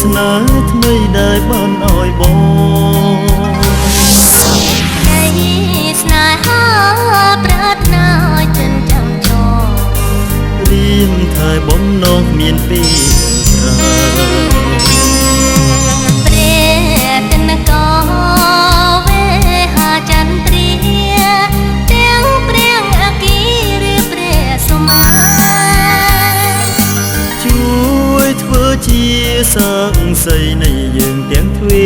ស្នេហ៍ថ្មីដែលបានឲ្យបងនៃស្នេហាប្រាថ្នាឲ្យចិនចាំចោរៀមថែបំណងមានពេលប្រើព្រះទនកោវេហាចន្ទ្រាទាំងព្រះអគិរាព្រះសុមាជួយធ្វើជាសង្ស័យនៃយើងទាំងទ្វេ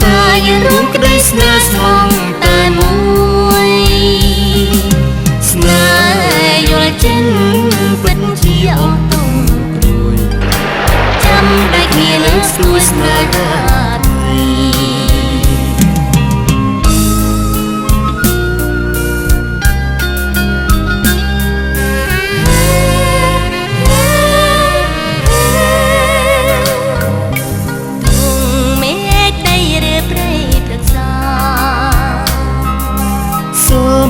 ថាយើងរួមក្តីស្នេហ៍ស្មងតែមួយស្នេហ៍យល់ចិនពិតជាអស់ទុំព្រួយចាំតែគ្នាលើស្រួយស្នេហា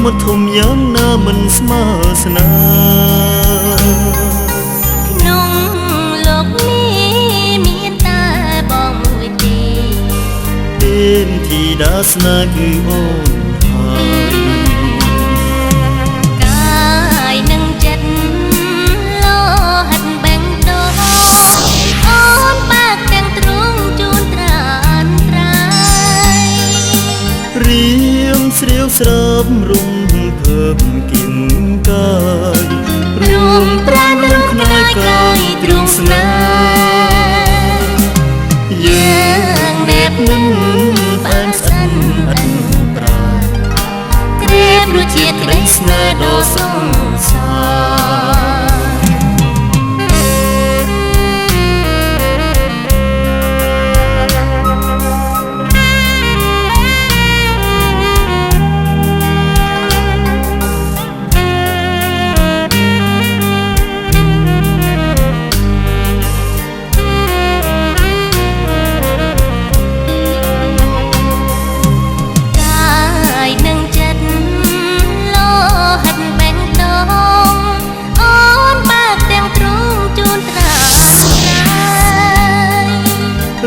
មកធំយ៉ាងណាមិនស្មើស្នាក្នុងលោកនេះមានតែបងមួយទេធីតាស្នេហ៍គឺអូនហើយកាយនឹងចិត្តលោហិតបែងដូរអូនបាក់ទាំងទ្រង់ជូនត្រានត្រៃរៀមស្រាវស្រោបរំភើបគិនកាយរួមប្រាណនឹងខ្នើយកាយទ្រង់ស្នេហ៍យើងបែបនឹងបានស្អិនអិនប្រាក្រៀបរសជាតិក្តីស្នេហ៍ដ៏សង្សារ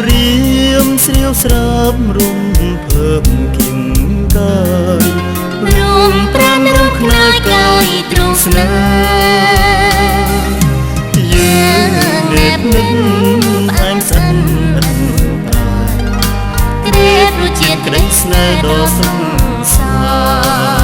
រៀមស្រាវស្រោបរំភើបគិនកាយរួមប្រាណនឹងខ្នើយកាយទ្រង់ស្នេហ៍យើងនេបនឹងអានស្អិនអិនប្រាក្រៀបរសជាតិក្តីស្នេហ៍ដ៏សង្សារ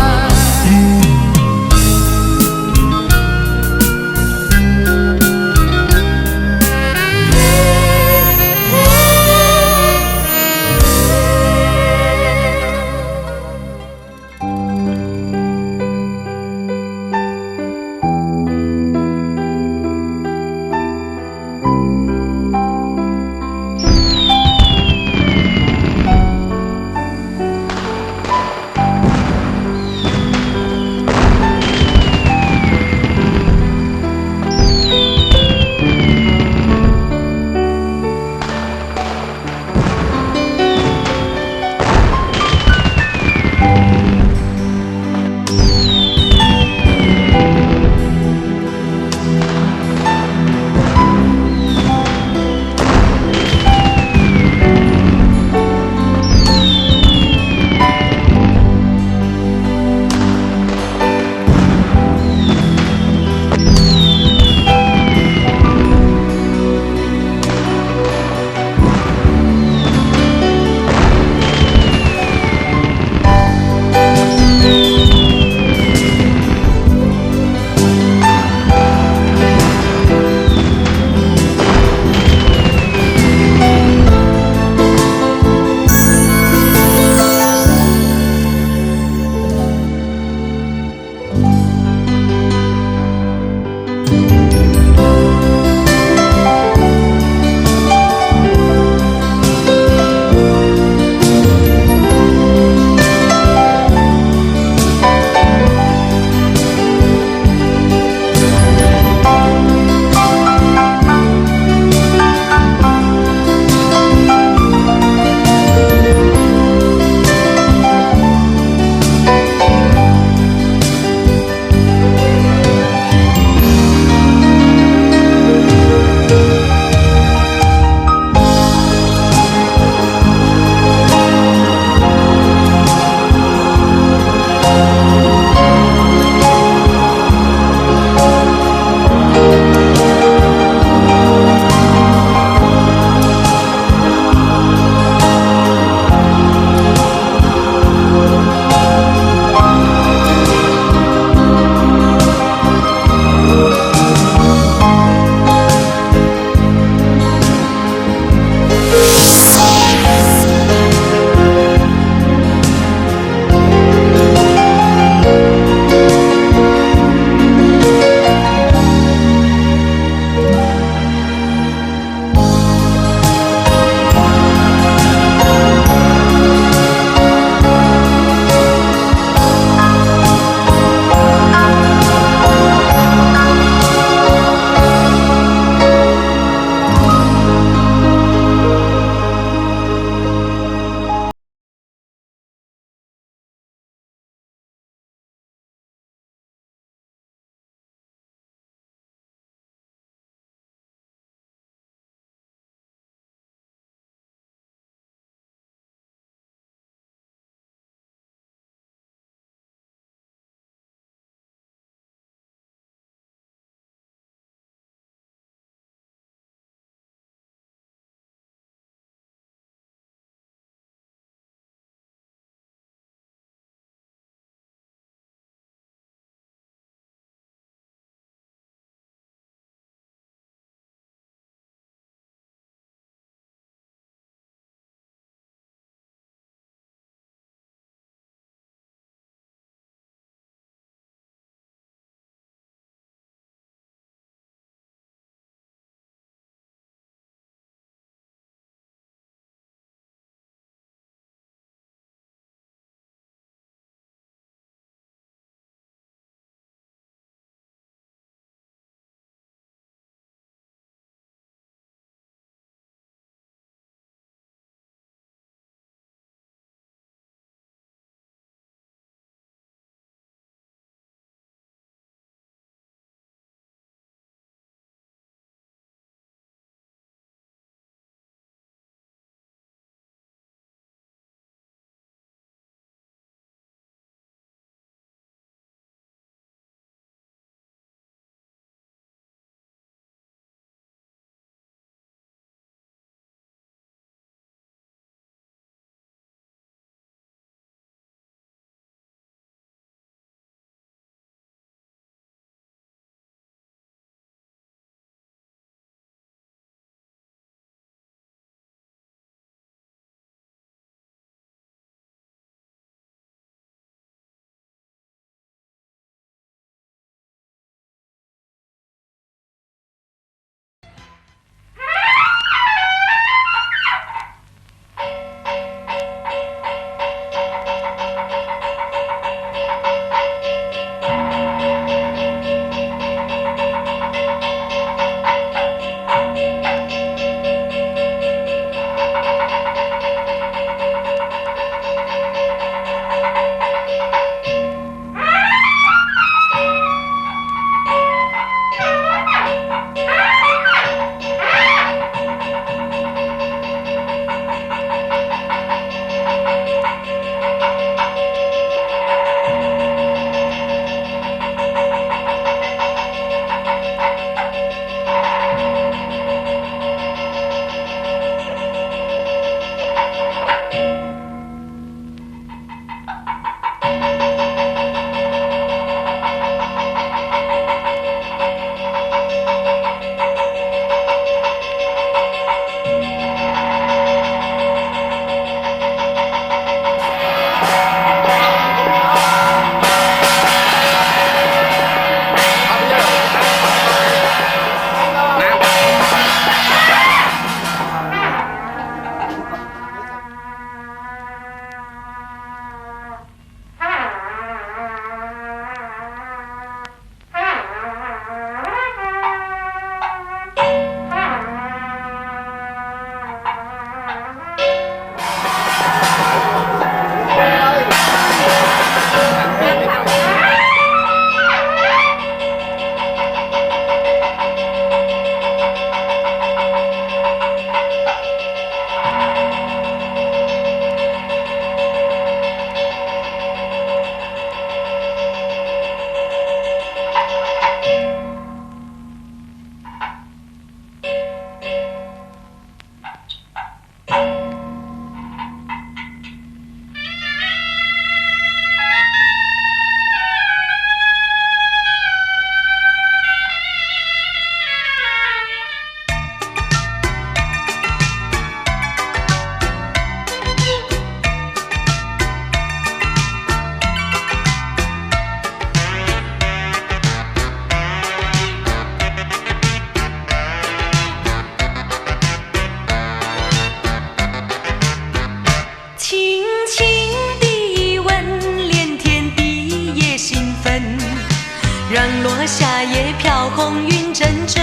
落下也飘红云阵阵。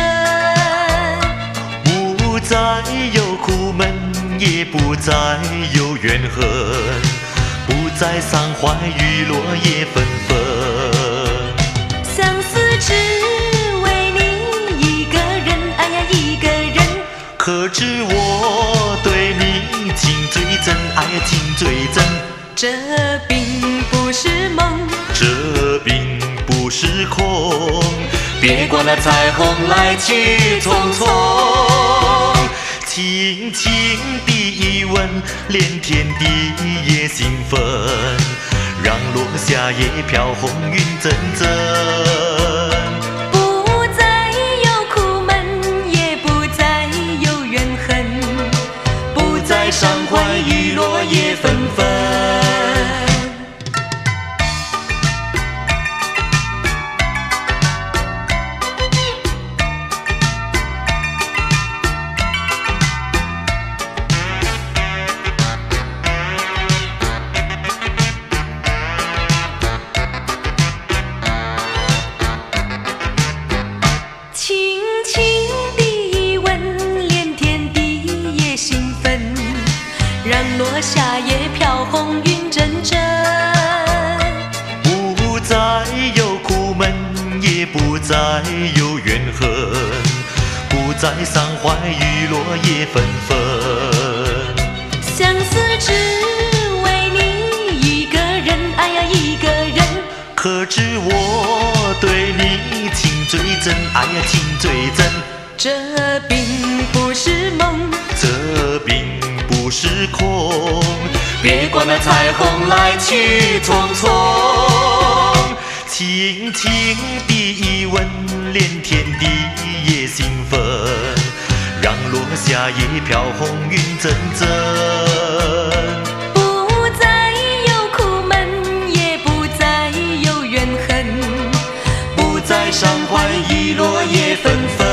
不再有苦闷，也不再有怨恨，不再伤怀雨落叶纷纷。相思只为你一个人，哎呀一个人。可知我对你情最真，哎呀情最真。这并不是梦，这并不是空，别管那彩虹来去匆匆。轻轻的一吻，连天地也兴奋，让落下也飘红云阵阵。不再有苦闷，也不再有怨恨，不再伤怀雨落叶纷纷。轻轻的一吻，连天地也兴奋，让落下也飘红云阵阵。不再有苦闷，也不再有怨恨，不再伤怀雨落叶纷纷。相思只为你一个人，哎呀一个人。可知我对你情最真，哎呀情最真。这并不是梦，这并不是空，别管那彩虹来去匆匆。轻轻的一吻，连天地也兴奋，让落下也飘红云阵阵。不再有苦闷，也不再有怨恨，不再伤怀雨落叶纷纷。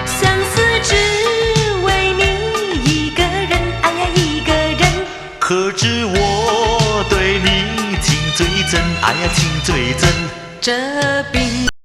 相思只为你一个人，哎呀一个人。可知我对你情最真，哎呀情最真。这并